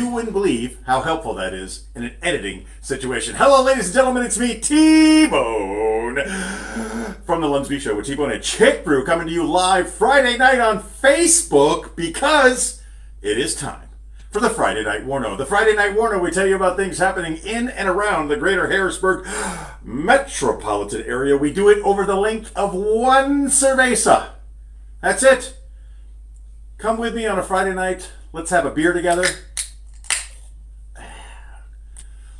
You wouldn't believe how helpful that is in an editing situation. Hello, ladies and gentlemen, it's me, T-Bone, from the Lunsby Show with T-Bone and Chick Brew, coming to you live Friday night on Facebook because it is time for the Friday Night WARNO. The Friday Night WARNO, we tell you about things happening in and around the greater Harrisburg Metropolitan area. We do it over the length of one cerveza. That's it. Come with me on a Friday night. Let's have a beer together.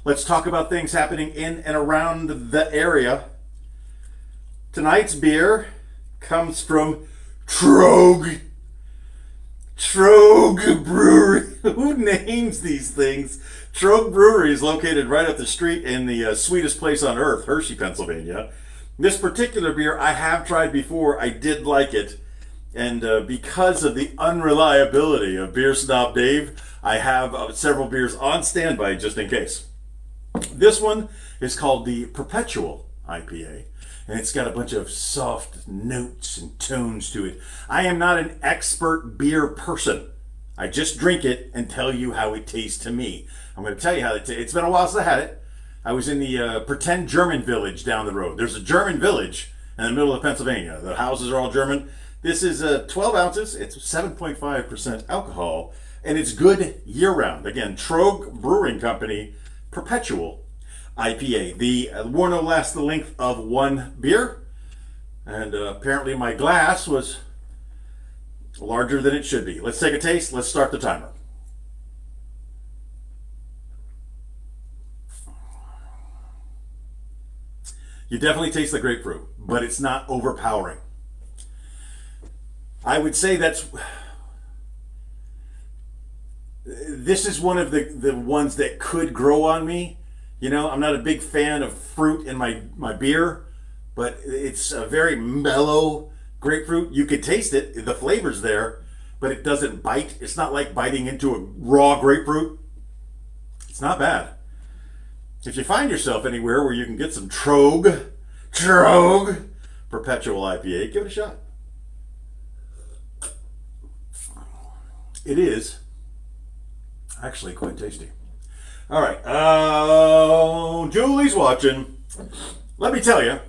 Let's talk about things happening in and around the area. Tonight's beer comes from Trög Brewery. Who names these things? Trög Brewery is located right up the street in the sweetest place on earth, Hershey, Pennsylvania. This particular beer I have tried before. I did like it. And because of the unreliability of Beer Snob Dave, I have several beers on standby just in case. This one is called the Perpetual IPA, and it's got a bunch of soft notes and tones to it. I am not an expert beer person. I just drink it and tell you how it tastes to me. I'm going to tell you how it tastes. It's been a while since I had it. I was in the pretend German village down the road. There's a German village in the middle of Pennsylvania. The houses are all German. This is 12 ounces. It's 7.5% alcohol, and it's good year-round. Again, Trög Brewing Company, Perpetual IPA. The WARNO lasts the length of one beer, and apparently my glass was larger than it should be. Let's take a taste. Let's start the timer. You definitely taste the grapefruit, but it's not overpowering. I would say this is one of the ones that could grow on me. You know, I'm not a big fan of fruit in my beer, but it's a very mellow grapefruit. You could taste it, the flavor's there, but it doesn't bite. It's not like biting into a raw grapefruit. It's not bad. If you find yourself anywhere where you can get some Trög Perpetual IPA, give it a shot. It is actually quite tasty. All right. Julie's watching. Let me tell you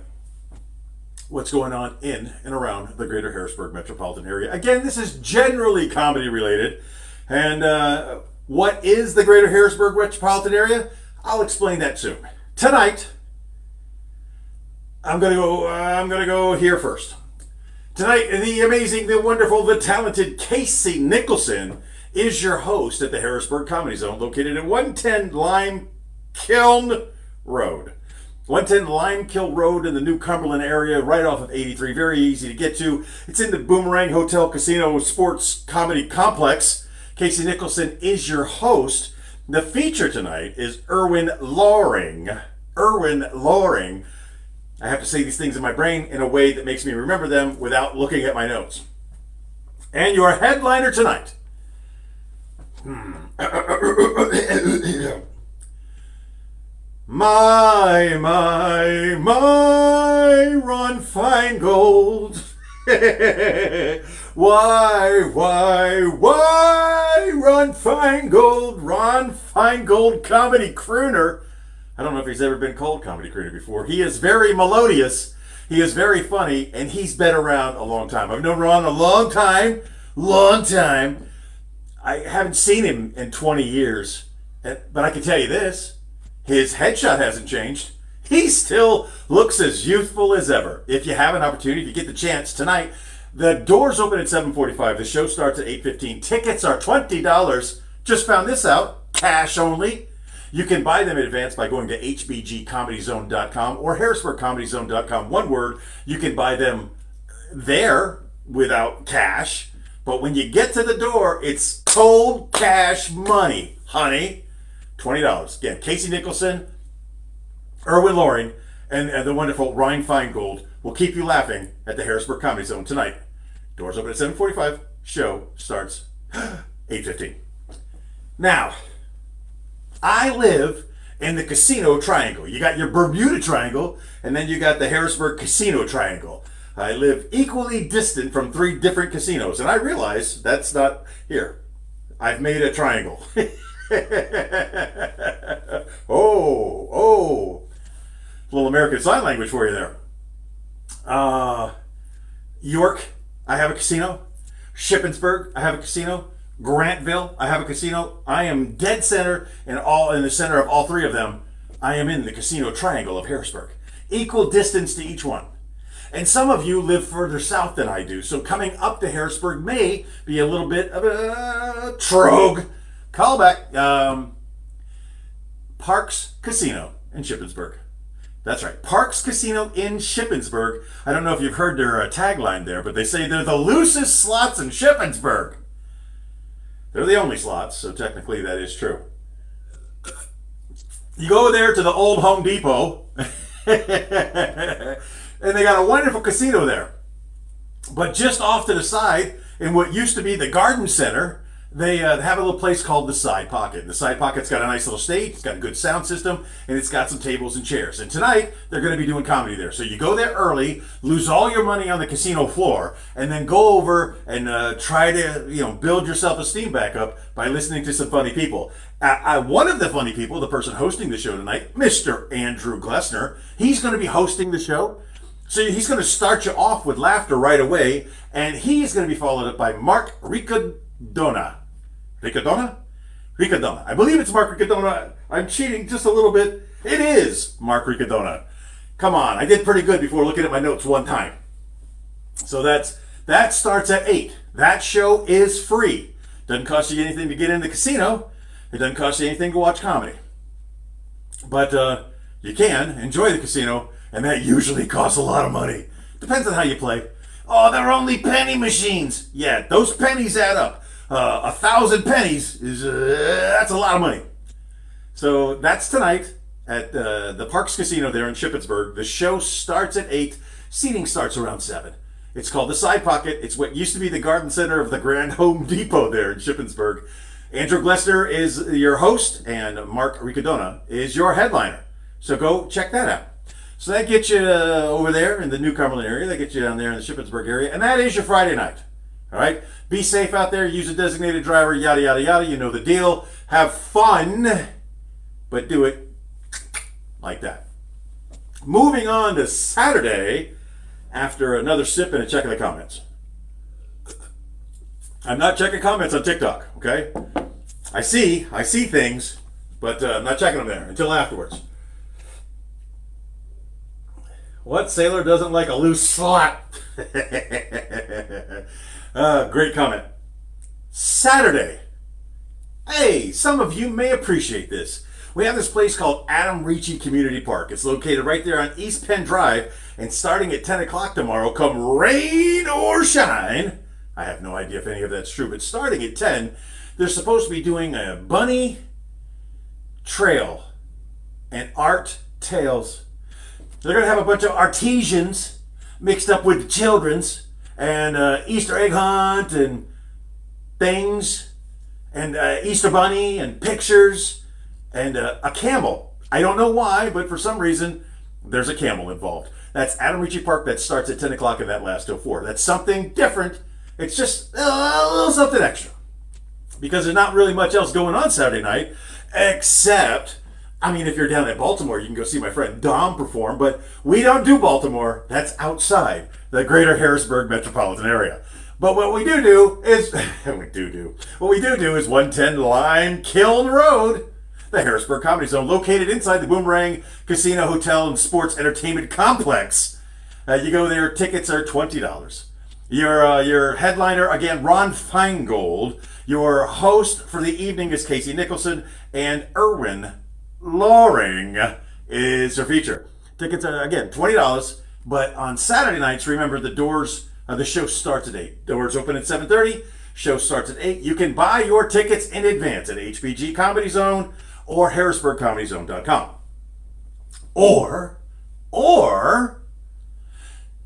what's going on in and around the greater Harrisburg metropolitan area. Again, this is generally comedy related. And what is the greater Harrisburg metropolitan area? I'll explain that soon. Tonight, I'm gonna go here first. Tonight, the amazing, the wonderful, the talented Casey Nicholson is your host at the Harrisburg Comedy Zone, located at 110 Lime Kiln Road. 110 Lime Kiln Road in the New Cumberland area, right off of 83. Very easy to get to. It's in the Boomerang Hotel Casino Sports Comedy Complex. Casey Nicholson is your host. The feature tonight is Erwin Loring. Erwin Loring. I have to say these things in my brain in a way that makes me remember them without looking at my notes. And your headliner tonight. My, Ron Feingold. Why, Ron Feingold? Ron Feingold, comedy crooner. I don't know if he's ever been called comedy crooner before. He is very melodious. He is very funny, and he's been around a long time. I've known Ron a long time. I haven't seen him in 20 years, but I can tell you this. His headshot hasn't changed. He still looks as youthful as ever. If you have an opportunity, if you get the chance tonight, the doors open at 7:45. The show starts at 8:15. Tickets are $20. Just found this out. Cash only. You can buy them in advance by going to hbgcomedyzone.com or harrisburgcomedyzone.com. One word. You can buy them there without cash. But when you get to the door, it's cold cash money, honey. $20. Again, Casey Nicholson, Erwin Loring, and the wonderful Ryan Feingold will keep you laughing at the Harrisburg Comedy Zone tonight. Doors open at 7:45. Show starts 8:15. Now, I live in the Casino Triangle. You got your Bermuda Triangle, and then you got the Harrisburg Casino Triangle. I live equally distant from 3 different casinos, and I realize that's not here. I've made a triangle. Oh. A little American Sign Language for you there. York, I have a casino. Shippensburg, I have a casino. Grantville, I have a casino. I am dead center in the center of all three of them. I am in the casino triangle of Harrisburg. Equal distance to each one. And some of you live further south than I do, so coming up to Harrisburg may be a little bit of a trogue callback. Parks Casino in Shippensburg. That's right, Parks Casino in Shippensburg. I don't know if you've heard their tagline there, but they say they're the loosest slots in Shippensburg. They're the only slots, so technically that is true. You go there to the old Home Depot, and they got a wonderful casino there. But just off to the side, in what used to be the garden center, they have a little place called the Side Pocket. And the Side Pocket's got a nice little stage, it's got a good sound system, and it's got some tables and chairs. And tonight, they're going to be doing comedy there. So you go there early, lose all your money on the casino floor, and then go over and try to build your self-esteem back up by listening to some funny people. One of the funny people, the person hosting the show tonight, Mr. Andrew Glessner, he's going to be hosting the show. So he's going to start you off with laughter right away, and he's going to be followed up by Mark Ricadona. Ricadona. I believe it's Mark Ricadona. I'm cheating just a little bit. It is Mark Ricadona. Come on, I did pretty good before looking at my notes one time. So that starts at 8. That show is free. Doesn't cost you anything to get in the casino. It doesn't cost you anything to watch comedy. But you can enjoy the casino, and that usually costs a lot of money. Depends on how you play. Oh, they're only penny machines. Yeah, those pennies add up. 1,000 pennies is that's a lot of money. So that's tonight at the Parks Casino there in Shippensburg. The show starts at 8. Seating starts around 7. It's called the Side Pocket. It's what used to be the garden center of the Grand Home Depot there in Shippensburg. Andrew Glessner is your host, and Mark Ricadona is your headliner. So go check that out. So that gets you over there in the New Cumberland area. That gets you down there in the Shippensburg area. And that is your Friday night. All right? Be safe out there. Use a designated driver. Yada, yada, yada. You know the deal. Have fun, but do it like that. Moving on to Saturday after another sip and a check of the comments. I'm not checking comments on TikTok, okay? I see things, but I'm not checking them there until afterwards. What sailor doesn't like a loose slap? Great comment. Saturday. Hey, some of you may appreciate this. We have this place called Adam Ricci Community Park. It's located right there on East Penn Drive, and starting at 10 o'clock tomorrow, come rain or shine, I have no idea if any of that's true, but starting at 10, they're supposed to be doing a bunny trail and art tales. They're going to have a bunch of artisans mixed up with children's and Easter egg hunt and things and Easter bunny and pictures and a camel. I don't know why, but for some reason, there's a camel involved. That's Adam Ricci Park. That starts at 10 o'clock and that lasts till 4. That's something different. It's just a little something extra. Because there's not really much else going on Saturday night, except, I mean, if you're down at Baltimore, you can go see my friend Dom perform, but we don't do Baltimore. That's outside the greater Harrisburg Metropolitan area. But what we do is, what we do is 110 Lime Kiln Road, the Harrisburg Comedy Zone, located inside the Boomerang Casino, Hotel, and Sports Entertainment Complex. You go there, tickets are $20. Your headliner, again, Ron Feingold. Your host for the evening is Casey Nicholson, and Erwin Loring is your feature. Tickets are, again, $20, but on Saturday nights, remember the show starts at 8. Doors open at 7:30, show starts at 8. You can buy your tickets in advance at HBG Comedy Zone or HarrisburgComedyZone.com. Or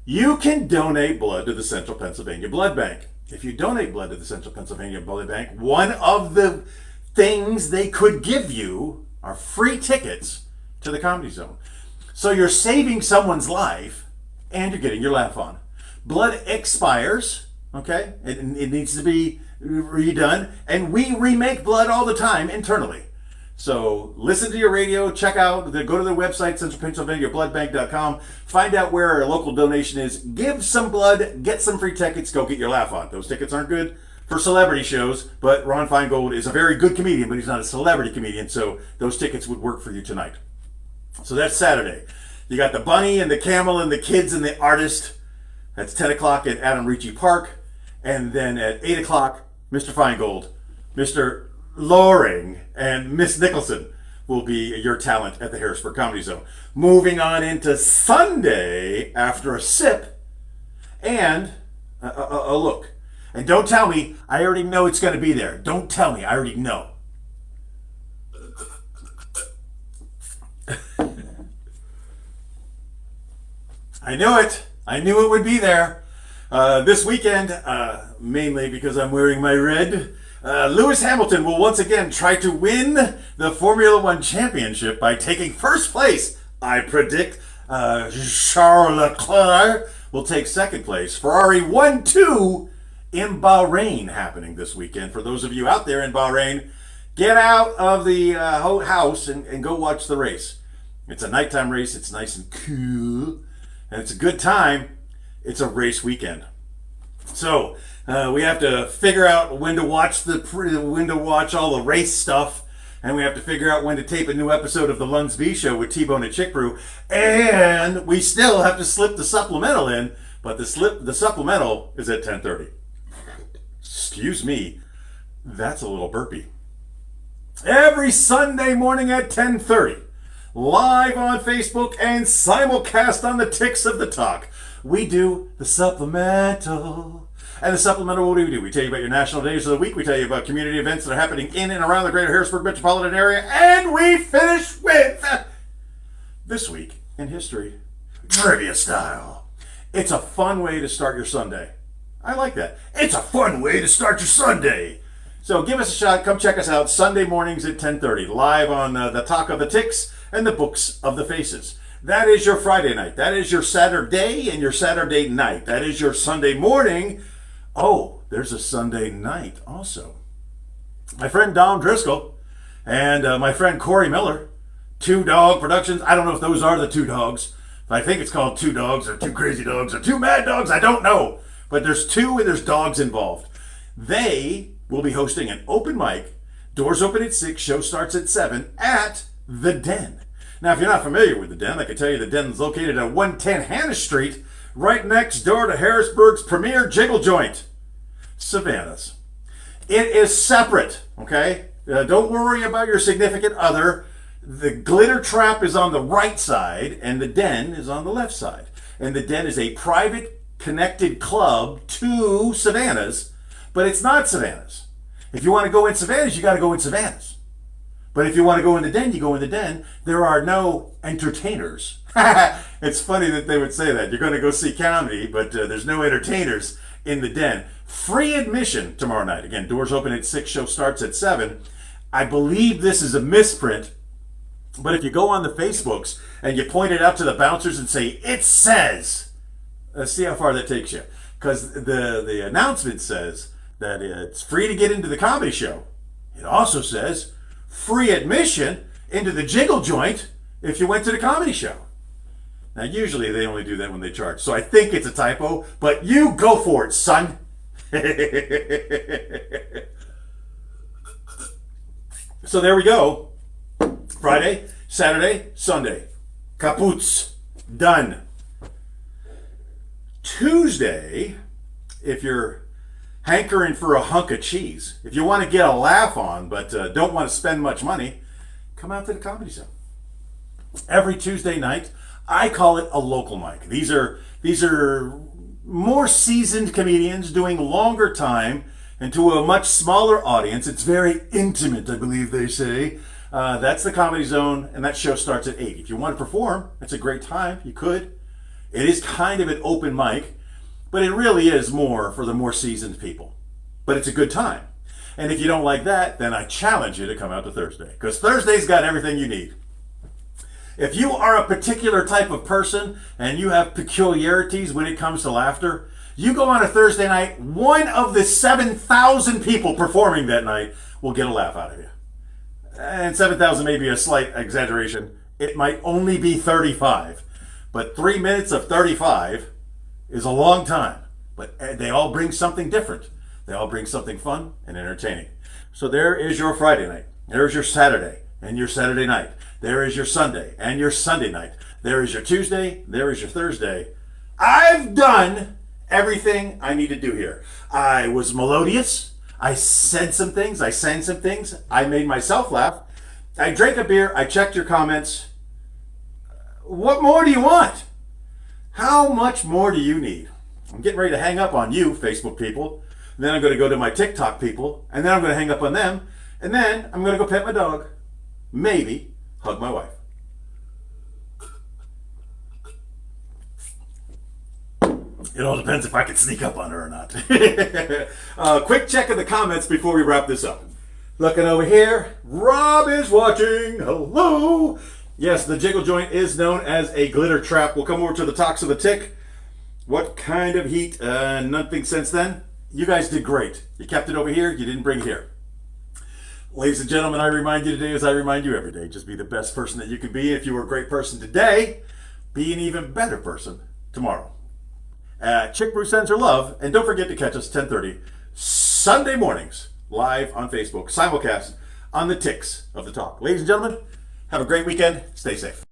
you can donate blood to the Central Pennsylvania Blood Bank. If you donate blood to the Central Pennsylvania Blood Bank, one of the things they could give you are free tickets to the Comedy Zone. So you're saving someone's life and you're getting your laugh on. Blood expires, okay? It needs to be redone, and we remake blood all the time internally. So listen to your radio, check out, go to their website, centralpennsylvaniabloodbank.com, find out where our local donation is, give some blood, get some free tickets, go get your laugh on. Those tickets aren't good for celebrity shows, but Ron Feingold is a very good comedian, but he's not a celebrity comedian, so those tickets would work for you tonight. So that's Saturday. You got the bunny and the camel and the kids and the artist. That's 10 o'clock at Adam Ricci Park. And then at 8 o'clock, Mr. Feingold, Mr. Loring, and Miss Nicholson will be your talent at the Harrisburg Comedy Zone. Moving on into Sunday after a sip and a look. And don't tell me, I already know it's going to be there. Don't tell me, I already know. I knew it. I knew it would be there. This weekend, mainly because I'm wearing my red, Lewis Hamilton will once again try to win the Formula One championship by taking first place. I predict Charles Leclerc will take second place. Ferrari 1-2 in Bahrain happening this weekend. For those of you out there in Bahrain, get out of the house and go watch the race. It's a nighttime race. It's nice and cool. And it's a good time. It's a race weekend. So we have to figure out when to watch all the race stuff, and we have to figure out when to tape a new episode of the Luns B Show with T-Bone and Chick Brew, and we still have to slip the supplemental in, but the supplemental is at 10:30. Excuse me, that's a little burpy. Every Sunday morning at 10:30. Live on Facebook and simulcast on the Ticks of the Talk. We do the supplemental. And the supplemental, what do? We tell you about your national days of the week. We tell you about community events that are happening in and around the greater Harrisburg Metropolitan area. And we finish with This Week in History, trivia style. It's a fun way to start your Sunday. I like that. It's a fun way to start your Sunday. So give us a shot. Come check us out Sunday mornings at 10:30. Live on the Talk of the Ticks and the Books of the Faces. That is your Friday night. That is your Saturday and your Saturday night. That is your Sunday morning. Oh, there's a Sunday night also. My friend Don Driscoll and my friend Corey Miller, Two Dog Productions. I don't know if those are the two dogs. I think it's called Two Dogs or Two Crazy Dogs or Two Mad Dogs. I don't know. But there's two and there's dogs involved. They will be hosting an open mic. Doors open at 6. Show starts at 7 at The Den. Now, if you're not familiar with The Den, I can tell you The Den is located at 110 Hannah Street, right next door to Harrisburg's premier jiggle joint, Savannah's. It is separate, okay? Don't worry about your significant other. The glitter trap is on the right side, and The Den is on the left side. And The Den is a private, connected club to Savannah's, but it's not Savannah's. If you want to go in Savannah's, you got to go in Savannah's. But if you want to go in The Den, you go in The Den. There are no entertainers. It's funny that they would say that. You're going to go see comedy, but there's no entertainers in The Den. Free admission tomorrow night. Again, doors open at 6, show starts at 7. I believe this is a misprint, but if you go on the Facebooks and you point it out to the bouncers and say, it says, see how far that takes you. Because the announcement says that it's free to get into the comedy show. It also says free admission into the jiggle joint if you went to the comedy show. Now, usually they only do that when they charge. So I think it's a typo, but you go for it, son. So there we go. Friday, Saturday, Sunday. Kaputs. Done. Tuesday, if you're hankering for a hunk of cheese, if you want to get a laugh on but don't want to spend much money, come out to the Comedy Zone. Every Tuesday night, I call it a local mic. These are more seasoned comedians doing longer time and to a much smaller audience. It's very intimate, I believe they say. That's the Comedy Zone, and that show starts at 8. If you want to perform, it's a great time. You could. It is kind of an open mic, but it really is more for the more seasoned people. But it's a good time. And if you don't like that, then I challenge you to come out to Thursday, because Thursday's got everything you need. If you are a particular type of person and you have peculiarities when it comes to laughter, You go on a Thursday night, one of the 7,000 people performing that night will get a laugh out of you. And 7,000 may be a slight exaggeration. It might only be 35. But 3 minutes of 35 is a long time. But they all bring something different. They all bring something fun and entertaining. So there is your Friday night. There's your Saturday and your Saturday night. There is your Sunday and your Sunday night. There is your Tuesday. There is your Thursday. I've done everything I need to do here. I was melodious. I said some things. I sang some things. I made myself laugh. I drank a beer. I checked your comments. What more do you want? How much more do you need? I'm getting ready to hang up on you, Facebook people. And then I'm going to go to my TikTok people. And then I'm going to hang up on them. And then I'm going to go pet my dog. Maybe hug my wife. It all depends if I can sneak up on her or not. Quick check of the comments before we wrap this up. Looking over here, Rob is watching. Hello. Yes, the jiggle joint is known as a glitter trap. We'll come over to the talks of the tick. What kind of heat? Nothing since then. You guys did great. You kept it over here. You didn't bring it here. Ladies and gentlemen, I remind you today as I remind you every day. Just be the best person that you can be. If you were a great person today, be an even better person tomorrow. Chick Brew sends her love. And don't forget to catch us 10:30 Sunday mornings live on Facebook. Simulcast on the ticks of the talk. Ladies and gentlemen, have a great weekend. Stay safe.